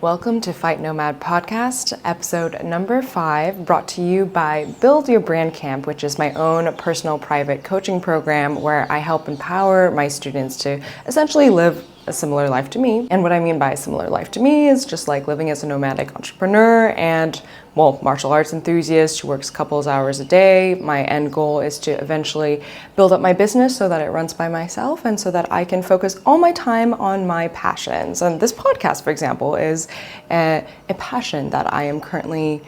Welcome to Fight Nomad Podcast, episode number 5, brought to you by Build Your Brand Camp, which is my own personal private coaching program where I help empower my students to essentially live a similar life to me. And what I mean by a similar life to me is just like living as a nomadic entrepreneur and, martial arts enthusiast who works couples hours a day. My end goal is to eventually build up my business so that it runs by myself and so that I can focus all my time on my passions. And this podcast, for example, is a passion that I am currently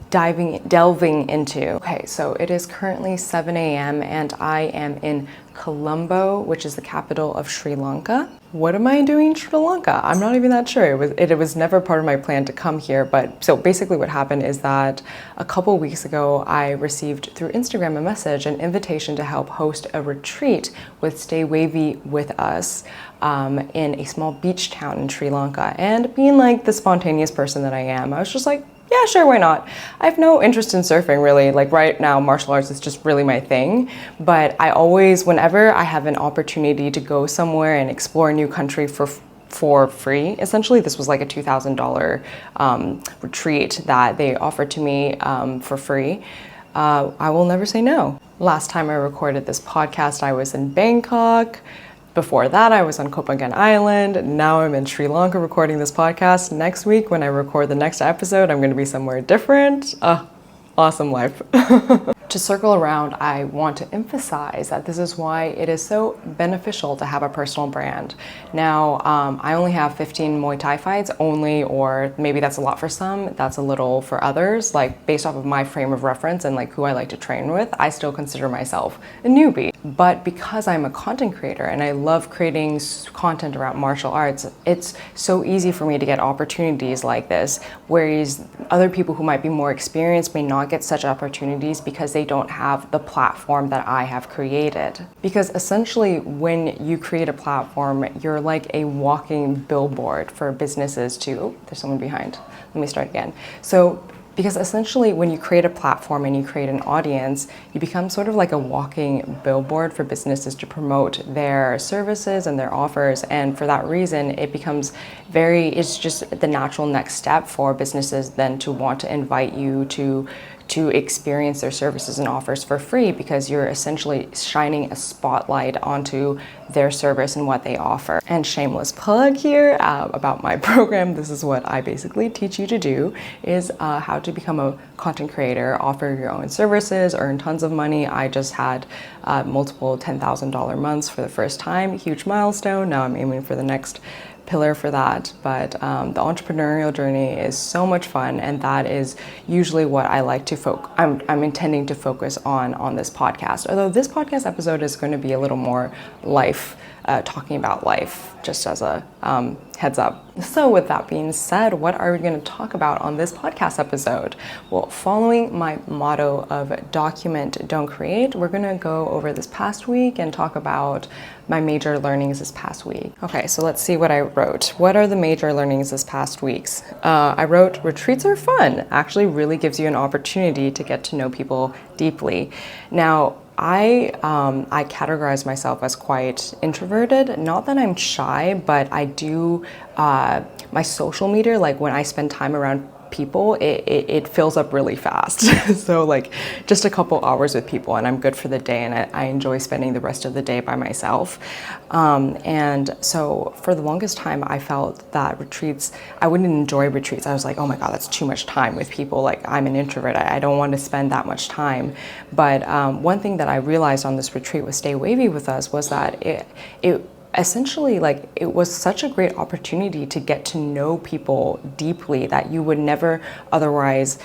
delving into. Okay, so it is currently 7 a.m. and I am in Colombo, which is the capital of Sri Lanka. What am I doing in Sri Lanka? I'm not even that sure. It was never part of my plan to come here, but so basically what happened is that a couple weeks ago, I received through Instagram a message, an invitation to help host a retreat with Stay Wavey With Us in a small beach town in Sri Lanka. And being like the spontaneous person that I am, I was just like, yeah, sure, why not? I have no interest in surfing really. Like right now, martial arts is just really my thing. But I always, whenever I have an opportunity to go somewhere and explore a new country for free, essentially this was like a $2,000 retreat that they offered to me for free, I will never say no. Last time I recorded this podcast, I was in Bangkok. Before that, I was on Copenhagen Island. Now I'm in Sri Lanka recording this podcast. Next week, when I record the next episode, I'm going to be somewhere different. Awesome life. To circle around, I want to emphasize that this is why it is so beneficial to have a personal brand. Now, I only have 15 Muay Thai fights only, or maybe that's a lot for some, that's a little for others. Like based off of my frame of reference and like who I like to train with, I still consider myself a newbie. But because I'm a content creator and I love creating content around martial arts, it's so easy for me to get opportunities like this, whereas other people who might be more experienced may not get such opportunities because they don't have the platform that I have created. Because essentially when you create a platform, you're like a walking billboard for businesses to, oh, there's someone behind. Let me start again. Because essentially when you create a platform and you create an audience, you become sort of like a walking billboard for businesses to promote their services and their offers. And for that reason, it becomes it's just the natural next step for businesses then to want to invite you to experience their services and offers for free, because you're essentially shining a spotlight onto their service and what they offer. And shameless plug here about my program, this is what I basically teach you to do, is how to become a content creator, offer your own services, earn tons of money. I just had multiple $10,000 months for the first time, huge milestone. Now I'm aiming for the next pillar for that, but the entrepreneurial journey is so much fun, and that is usually what I like to I'm intending to focus on this podcast. Although this podcast episode is going to be a little more life, talking about life, just as a heads up. So with that being said, what are we going to talk about on this podcast episode? Well, following my motto of document, don't create, we're going to go over this past week and talk about my major learnings this past week. Okay, so let's see what I wrote. What are the major learnings this past weeks? I wrote, retreats are fun. Actually really gives you an opportunity to get to know people deeply. Now, I categorize myself as quite introverted. Not that I'm shy, but I do, my social media, like when I spend time around people, it fills up really fast. So like just a couple hours with people and I'm good for the day, and I enjoy spending the rest of the day by myself. And so for the longest time, I felt that retreats, I wouldn't enjoy retreats. I was like, oh my God, that's too much time with people. Like I'm an introvert. I don't want to spend that much time. But one thing that I realized on this retreat with Stay Wavey With Us was that it essentially, like, it was such a great opportunity to get to know people deeply that you would never otherwise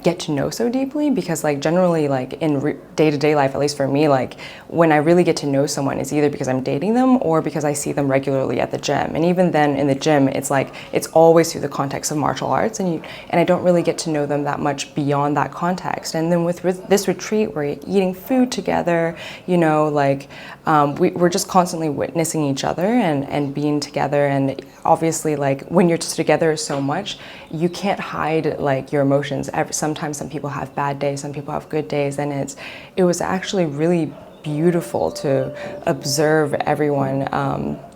get to know so deeply, because like generally like in day-to-day life, at least for me, like when I really get to know someone is either because I'm dating them or because I see them regularly at the gym. And even then in the gym, it's like it's always through the context of martial arts, and I don't really get to know them that much beyond that context. And then with this retreat, we're eating food together, you know, like we're just constantly witnessing each other and being together. And obviously, like when you're just together so much, you can't hide like your emotions. Sometimes some people have bad days, some people have good days, and it was actually really beautiful to observe everyone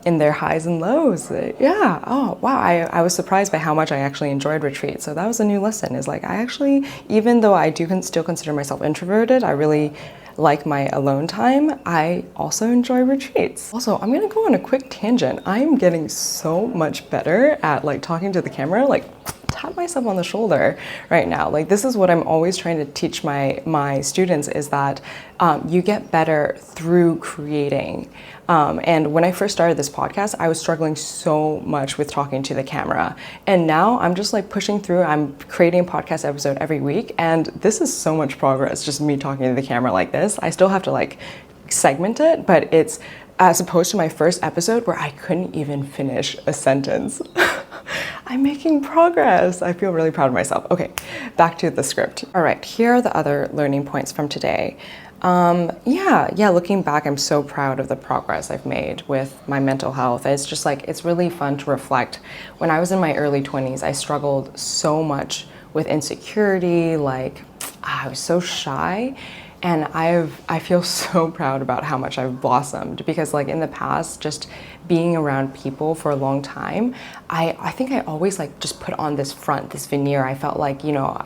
in their highs and lows. Yeah, oh wow, I was surprised by how much I actually enjoyed retreats. So that was a new lesson, is like I actually, even though I do still consider myself introverted, I really like my alone time, I also enjoy retreats. Also, I'm gonna go on a quick tangent. I'm getting so much better at like talking to the camera, like tap myself on the shoulder right now. Like this is what I'm always trying to teach my students, is that you get better through creating. And when I first started this podcast, I was struggling so much with talking to the camera. And now I'm just like pushing through. I'm creating a podcast episode every week. And this is so much progress, just me talking to the camera like this. I still have to like segment it, but it's as opposed to my first episode where I couldn't even finish a sentence. I'm making progress. I feel really proud of myself. Okay, back to the script. All right, here are the other learning points from today. Looking back, I'm so proud of the progress I've made with my mental health. It's just like, it's really fun to reflect. When I was in my early 20s, I struggled so much with insecurity, like I was so shy. And I feel so proud about how much I've blossomed, because like in the past, just being around people for a long time, I think I always like just put on this front, this veneer. I felt like, you know,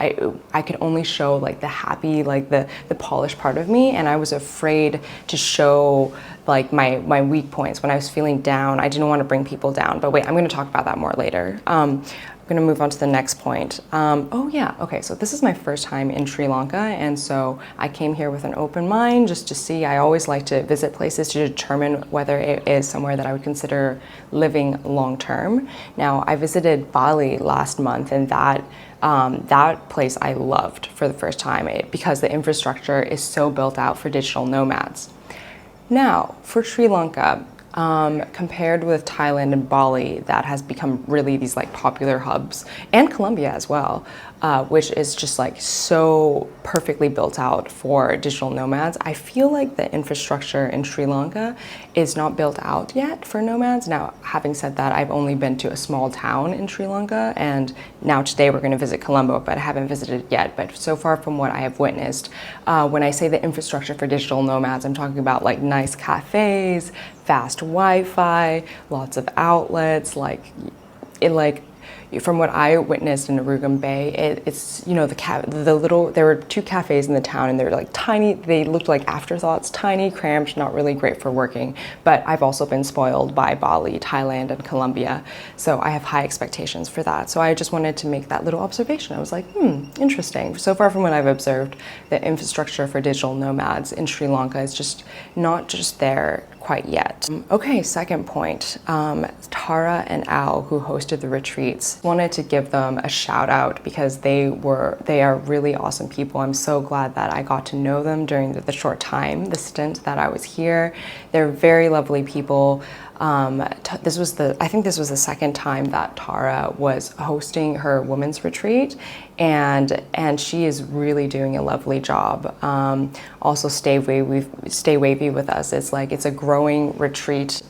I could only show like the happy, like the polished part of me. And I was afraid to show like my weak points. When I was feeling down, I didn't want to bring people down. But wait, I'm going to talk about that more later. I'm going to move on to the next point. So this is my first time in Sri Lanka, and so I came here with an open mind just to see. I always like to visit places to determine whether it is somewhere that I would consider living long term. Now, I visited Bali last month, and that place I loved for the first time because the infrastructure is so built out for digital nomads. Now, for Sri Lanka, compared with Thailand and Bali, that has become really these like popular hubs, and Colombia as well, which is just like so perfectly built out for digital nomads. I feel like the infrastructure in Sri Lanka is not built out yet for nomads. Now, having said that, I've only been to a small town in Sri Lanka, and now today we're going to visit Colombo, but I haven't visited it yet. But so far from what I have witnessed, when I say the infrastructure for digital nomads, I'm talking about like nice cafes, fast Wi-Fi, lots of outlets, from what I witnessed in Urugam Bay, it's, you know, there were two cafes in the town, and they were like tiny, they looked like afterthoughts, tiny, cramped, not really great for working. But I've also been spoiled by Bali, Thailand, and Colombia, so I have high expectations for that. So I just wanted to make that little observation. I was like, interesting. So far from what I've observed, the infrastructure for digital nomads in Sri Lanka is just not just there quite yet. Okay, second point, Tara and Al, who hosted the retreats, wanted to give them a shout out because they are really awesome people. I'm so glad that I got to know them during the short time, the stint that I was here. They're very lovely people. I think this was the second time that Tara was hosting her women's retreat, and she is really doing a lovely job. Also, Stay Wavey With Us. It's a growing retreat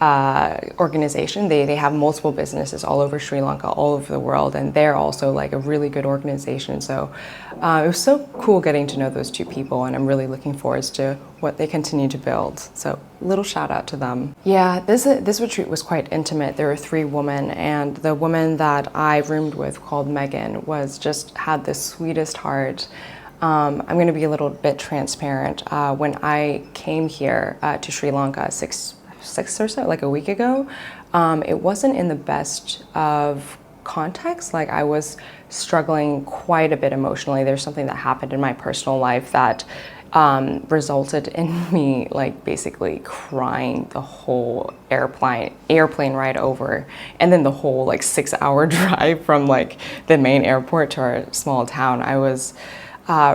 organization. They have multiple businesses all over Sri Lanka, all over the world, and they're also like a really good organization. So it was so cool getting to know those two people, and I'm really looking forward to what they continue to build. So little shout out to them. Yeah, this retreat was quite intimate. There were 3 women, and the woman that I roomed with, called Megan, had the sweetest heart. I'm going to be a little bit transparent. When I came here to Sri Lanka six or so, like a week ago, it wasn't in the best of context. Like, I was struggling quite a bit emotionally. There's something that happened in my personal life that resulted in me like basically crying the whole airplane ride over, and then the whole like 6-hour drive from like the main airport to our small town. I was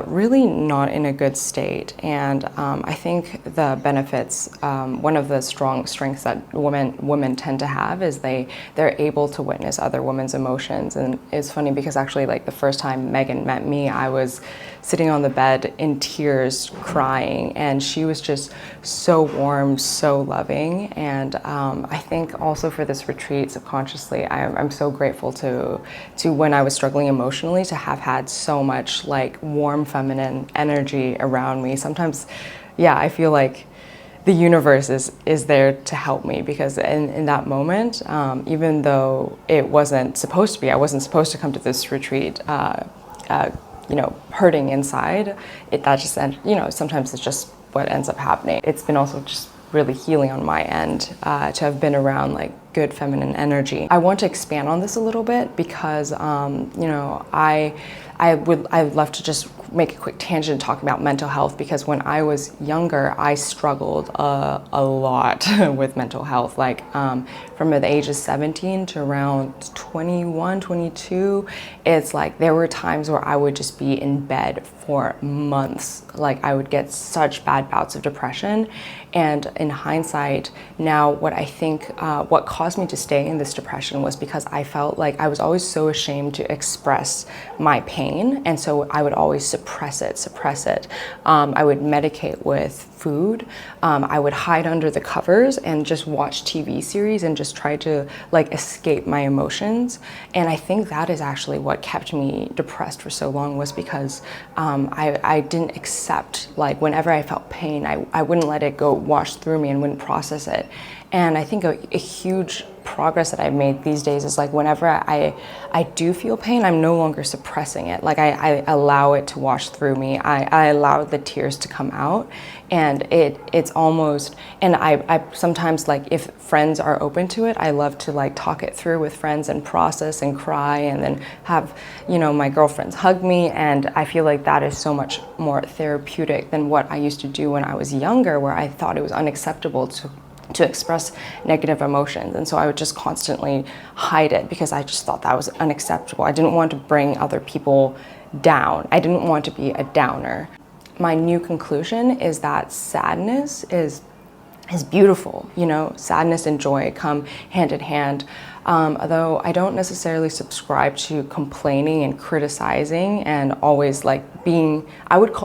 really not in a good state, and I think the benefits, one of the strong strengths that women tend to have is they're able to witness other women's emotions. And it's funny because actually, like, the first time Megan met me, I was sitting on the bed in tears, crying, and she was just so warm, so loving. And I think also for this retreat, subconsciously, I'm so grateful to when I was struggling emotionally, to have had so much like warm feminine energy around me. Sometimes yeah, I feel like the universe is there to help me, because in that moment, even though it wasn't supposed to be, I wasn't supposed to come to this retreat, hurting inside, that just, sometimes it's just what ends up happening. It's been also just really healing on my end to have been around like good feminine energy. I want to expand on this a little bit because, I'd love to just make a quick tangent talking about mental health, because when I was younger, I struggled a lot with mental health. Like from the age of 17 to around 21, 22, it's like there were times where I would just be in bed for months. Like I would get such bad bouts of depression. And in hindsight, now what I think, what caused me to stay in this depression was because I felt like I was always so ashamed to express my pain. And so I would always suppress it. I would medicate with food. I would hide under the covers and just watch TV series and just try to like escape my emotions. And I think that is actually what kept me depressed for so long, was because I didn't accept, like whenever I felt pain, I wouldn't let it go wash through me and wouldn't process it. And I think a huge progress that I've made these days is like whenever I do feel pain, I'm no longer suppressing it. Like I allow it to wash through me. I allow the tears to come out, and it's almost, and I sometimes, like if friends are open to it, I love to like talk it through with friends and process and cry, and then have, my girlfriends hug me. And I feel like that is so much more therapeutic than what I used to do when I was younger, where I thought it was unacceptable to express negative emotions. And so I would just constantly hide it because I just thought that was unacceptable. I didn't want to bring other people down. I didn't want to be a downer. My new conclusion is that sadness is beautiful. Sadness and joy come hand in hand. Although I don't necessarily subscribe to complaining and criticizing and always like being,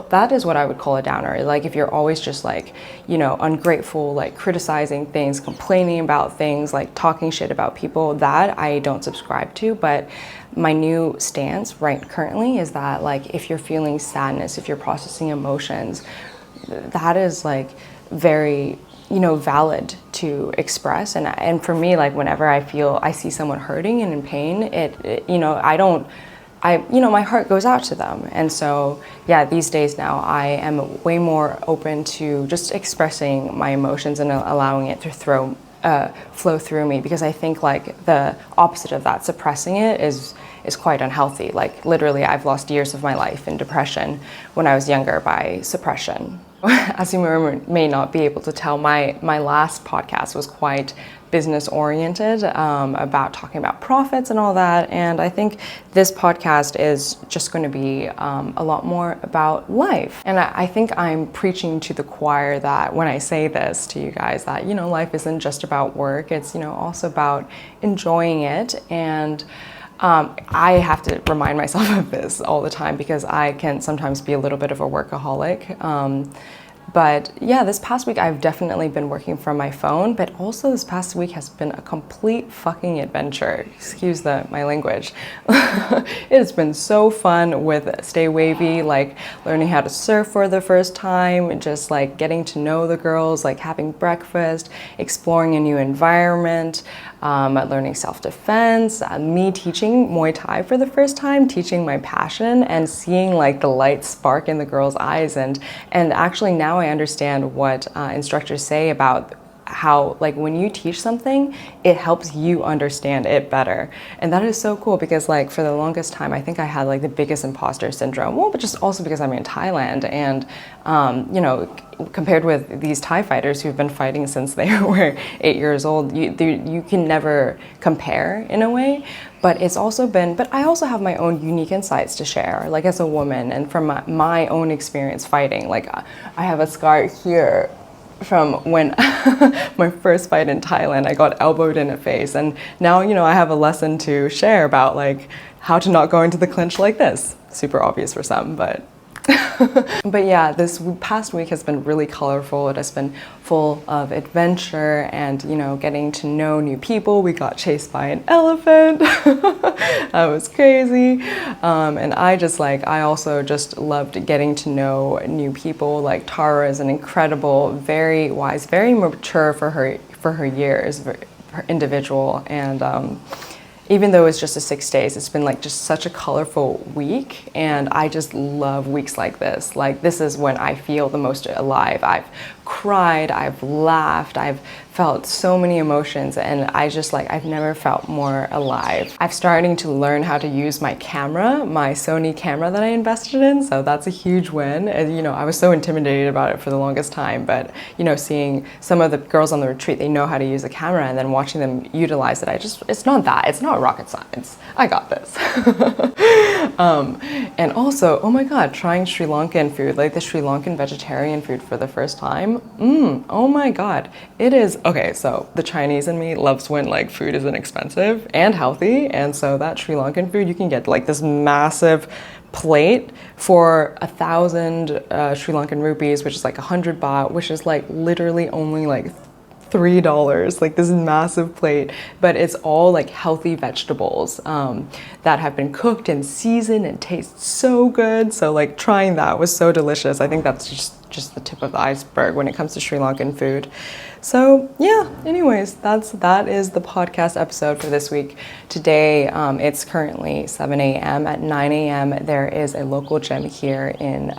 that is what I would call a downer. Like if you're always just like, ungrateful, like criticizing things, complaining about things, like talking shit about people, that I don't subscribe to. But my new stance currently is that like if you're feeling sadness, if you're processing emotions, that is like very valid to express. And for me, like whenever I see someone hurting and in pain, my heart goes out to them. And so, yeah, these days now I am way more open to just expressing my emotions and allowing it to flow through me, because I think like the opposite of that, suppressing it, is quite unhealthy. Like literally, I've lost years of my life in depression when I was younger by suppression. As you may not be able to tell, my last podcast was quite business oriented, about talking about profits and all that. And I think this podcast is just going to be a lot more about life. And I think I'm preaching to the choir that when I say this to you guys, that, life isn't just about work. It's, also about enjoying it. And I have to remind myself of this all the time, because I can sometimes be a little bit of a workaholic. But yeah, this past week I've definitely been working from my phone, but also this past week has been a complete fucking adventure. Excuse my language. It has been so fun with Stay Wavy, like learning how to surf for the first time, just like getting to know the girls, like having breakfast, exploring a new environment, learning self-defense, me teaching Muay Thai for the first time, teaching my passion and seeing like the light spark in the girls' eyes. And actually now I understand what instructors say about how, like, when you teach something, it helps you understand it better. And that is so cool, because like for the longest time, I think I had like the biggest imposter syndrome. Well, but just also because I'm in Thailand, and compared with these Thai fighters who've been fighting since they were 8 years old, you can never compare in a way. But it's also been, but I also have my own unique insights to share, like as a woman, and from my own experience fighting. Like I have a scar here from when my first fight in Thailand, I got elbowed in the face. And now, I have a lesson to share about like how to not go into the clinch like this. Super obvious for some, but But yeah, this past week has been really colorful. It has been full of adventure and, you know, getting to know new people. We got chased by an elephant. That was crazy. And I also just loved getting to know new people. Like Tara is an incredible, very wise, very mature for her years, her individual. And even though it's just 6 days, it's been like just such a colorful week, and I just love weeks like this. Like, this is when I feel the most alive. I've cried, I've laughed, I've felt so many emotions, and I've never felt more alive. I'm starting to learn how to use my camera, my Sony camera that I invested in, so that's a huge win. And, you know, I was so intimidated about it for the longest time, but, you know, seeing some of the girls on the retreat, they know how to use a camera, and then watching them utilize it, it's not rocket science. I got this. And also, oh my God, trying Sri Lankan food, like the Sri Lankan vegetarian food for the first time. Oh my God. It is, okay, so the Chinese in me loves when like food isn't expensive and healthy. And so that Sri Lankan food, you can get like this massive plate for 1,000 Sri Lankan rupees, which is like 100 baht, which is like literally only like $3, like this massive plate, but it's all like healthy vegetables that have been cooked and seasoned and taste so good. So like trying that was so delicious. I think that's just the tip of the iceberg when it comes to Sri Lankan food. So yeah, anyways, that is the podcast episode for this week. Today, it's currently 7 a.m. At 9 a.m. there is a local gym here in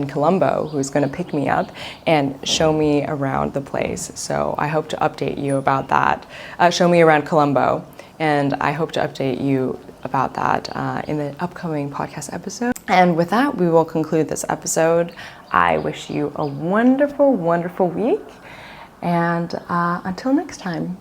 Colombo who's going to pick me up and show me around the place. So I hope to update you about that. Show me around Colombo, and I hope to update you about that in the upcoming podcast episode. And with that, we will conclude this episode. I wish you a wonderful, wonderful week. And until next time.